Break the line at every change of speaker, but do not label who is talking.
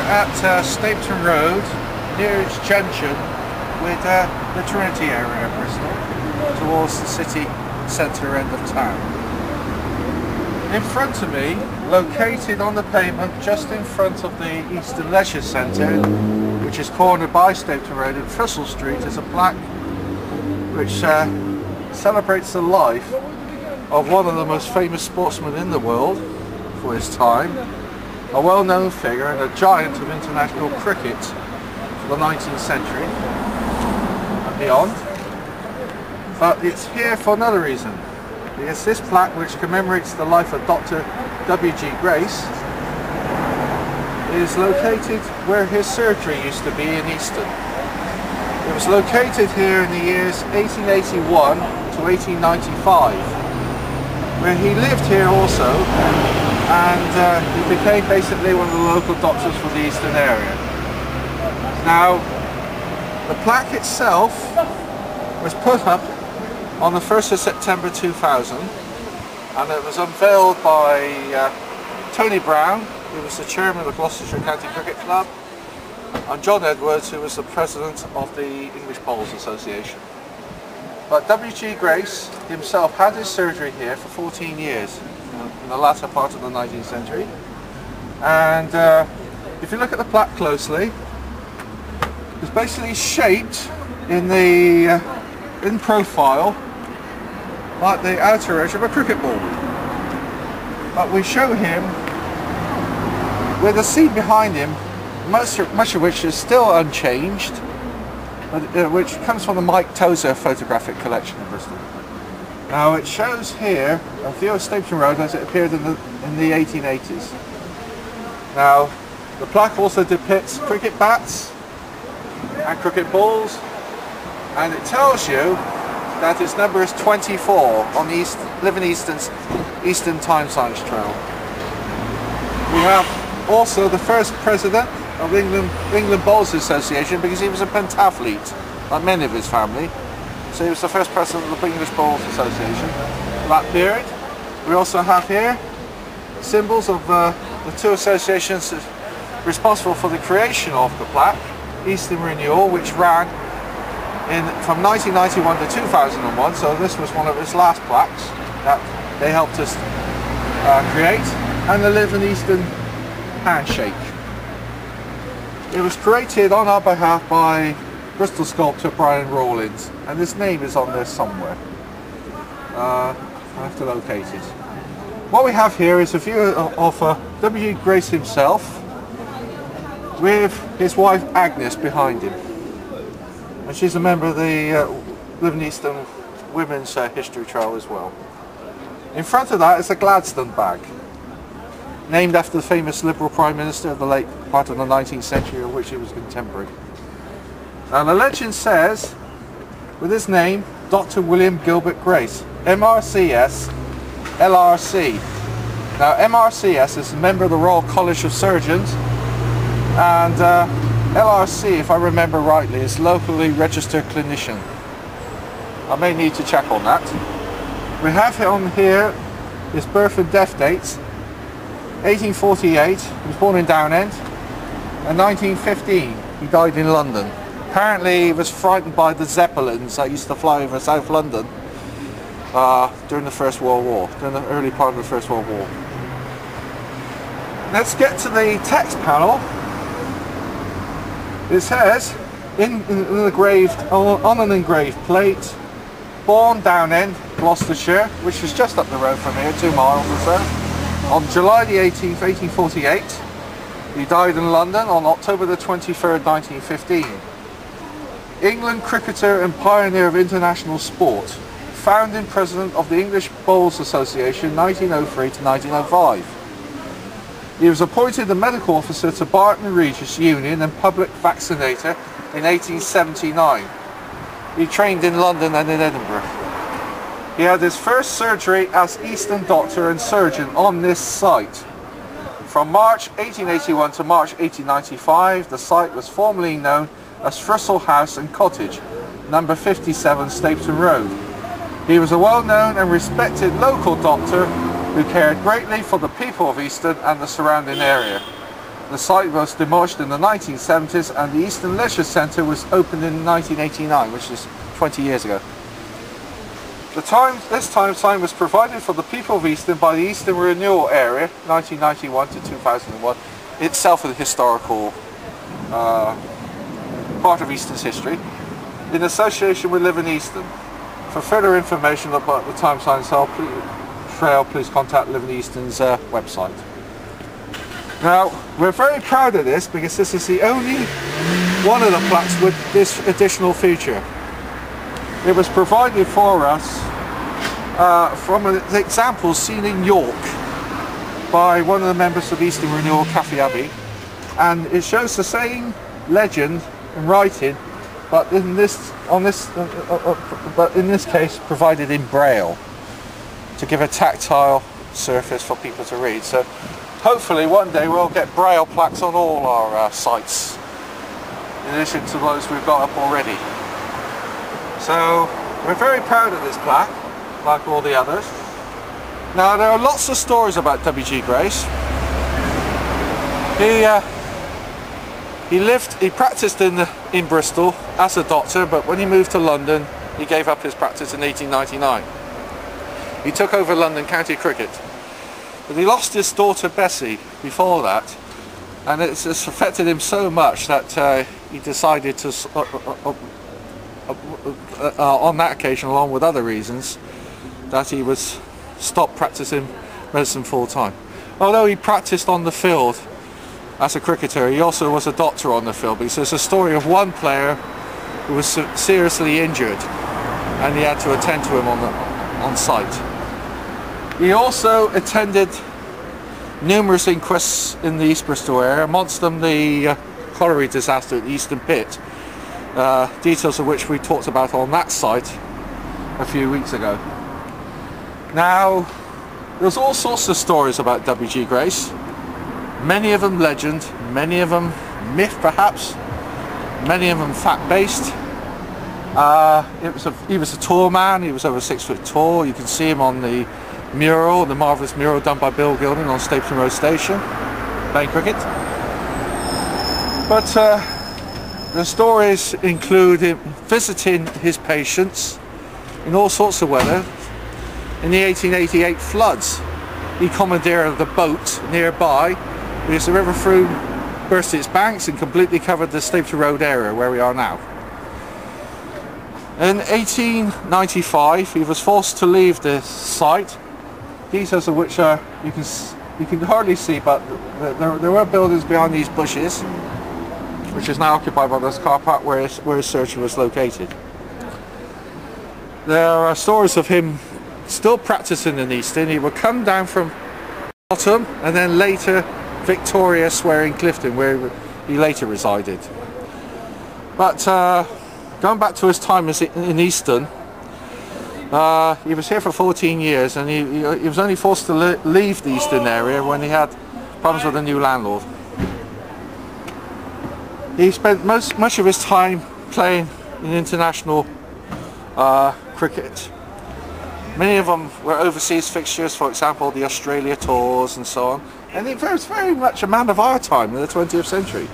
at Stapleton Road, near its junction with the Trinity area of Bristol, towards the city centre end of town. In front of me, located on the pavement just in front of the Easton Leisure Centre, which is cornered by Stapleton Road and Thistle Street, is a plaque which celebrates the life of one of the most famous sportsmen in the world for his time, a well-known figure and a giant of international cricket for the 19th century and beyond. But it's here for another reason. It's this plaque which commemorates the life of Dr. W.G. Grace is located where his surgery used to be in Easton. It was located here in the years 1881 to 1895, where he lived here also, and he became basically one of the local doctors for the Eastern area. Now, the plaque itself was put up on the 1st of September 2000, and it was unveiled by Tony Brown, who was the chairman of the Gloucestershire County Cricket Club, and John Edwards, who was the president of the English Bowls Association. But W.G. Grace himself had his surgery here for 14 years in the latter part of the 19th century, and if you look at the plaque closely, it's basically shaped in profile like the outer edge of a cricket ball. But we show him with the scene behind him, much of which is still unchanged, which comes from the Mike Tozer photographic collection in Bristol. Now it shows here a view of Stapleton Road as it appeared in the 1880s. Now the plaque also depicts cricket bats and cricket balls, and it tells you that its number is 24 on the Living Easton's Easton Time Science Trail. We have also the first president of England Bowls Association, because he was a pentathlete, like many of his family. So he was the first president of the English Bowls Association for that period. We also have here symbols of the two associations responsible for the creation of the plaque. Easton Renewal, which ran from 1991 to 2001, so this was one of his last plaques that they helped us create, and the Live in Easton handshake. It was created on our behalf by Bristol sculptor Brian Rawlins, and his name is on there somewhere. I have to locate it. What we have here is a view of W. Grace himself with his wife Agnes behind him, and she's a member of the Living Easton Women's History Trail as well. In front of that is a Gladstone bag, named after the famous Liberal Prime Minister of the late part of the 19th century, of which he was contemporary. Now the legend says, with his name, Dr. William Gilbert Grace, MRCS, LRC. Now MRCS is a member of the Royal College of Surgeons, and LRC, if I remember rightly, is locally registered clinician. I may need to check on that. We have on here his birth and death dates. 1848, he was born in Downend, and 1915, he died in London. Apparently he was frightened by the Zeppelins that used to fly over South London during the First World War, during the early part of the First World War. Let's get to the text panel. It says, on an engraved plate, born Downend, Gloucestershire, which is just up the road from here, 2 miles or so, on July the 18th, 1848. He died in London on October the 23rd, 1915. England cricketer and pioneer of international sport, founding president of the English Bowls Association 1903 to 1905. He was appointed the medical officer to Barton Regis Union and public vaccinator in 1879. He trained in London and in Edinburgh. He had his first surgery as Easton doctor and surgeon on this site. From March 1881 to March 1895, the site was formerly known as Thistle House and Cottage, number 57 Stapleton Road. He was a well-known and respected local doctor who cared greatly for the people of Easton and the surrounding area. The site was demolished in the 1970s and the Easton Leisure Centre was opened in 1989, which is 20 years ago. This time sign was provided for the people of Easton by the Easton Renewal Area, 1991 to 2001, itself a historical part of Easton's history, in association with Live in Easton. For further information about the time sign trail, please contact Live in Easton's website. Now, we're very proud of this because this is the only one of the plaques with this additional feature. It was provided for us from an example seen in York by one of the members of Easton Renewal, Cafe Abbey, and it shows the same legend in writing, but in this case provided in Braille to give a tactile surface for people to read. So hopefully one day we'll get Braille plaques on all our sites, in addition to those we've got up already. So we're very proud of this plaque, like all the others. Now there are lots of stories about W.G. Grace. He practiced in Bristol as a doctor, but when he moved to London he gave up his practice in 1899. He took over London County Cricket, but he lost his daughter Bessie before that, and it's affected him so much that he decided to, on that occasion along with other reasons, that he was stop practicing medicine full time. Although he practiced on the field as a cricketer, he also was a doctor on the field, because there's a story of one player who was seriously injured and he had to attend to him on site. He also attended numerous inquests in the East Bristol area, amongst them the colliery disaster at the Easton Pit, details of which we talked about on that site a few weeks ago. Now, there's all sorts of stories about W.G. Grace, many of them legend, many of them myth perhaps, many of them fact-based. He was a tall man, he was over 6 foot tall. You can see him on the mural, the marvellous mural done by Bill Gilding on Stapleton Road Station, playing cricket. But the stories include him visiting his patients in all sorts of weather. In the 1888 floods, he commandeered the boat nearby because the River Froom burst its banks and completely covered the Stapleton Road area where we are now. In 1895, he was forced to leave this site, details of which you can hardly see, but there were buildings behind these bushes, which is now occupied by this car park where his surgery was located. There are stories of him still practicing in Easton. He would come down from Bottom and then later Victoria, Swearing, Clifton, where he later resided. But going back to his time in Easton, he was here for 14 years, and he was only forced to leave the Easton area when he had problems with a new landlord. He spent much of his time playing in international cricket. Many of them were overseas fixtures, for example the Australia tours and so on, and he was very much a man of our time in the 20th century.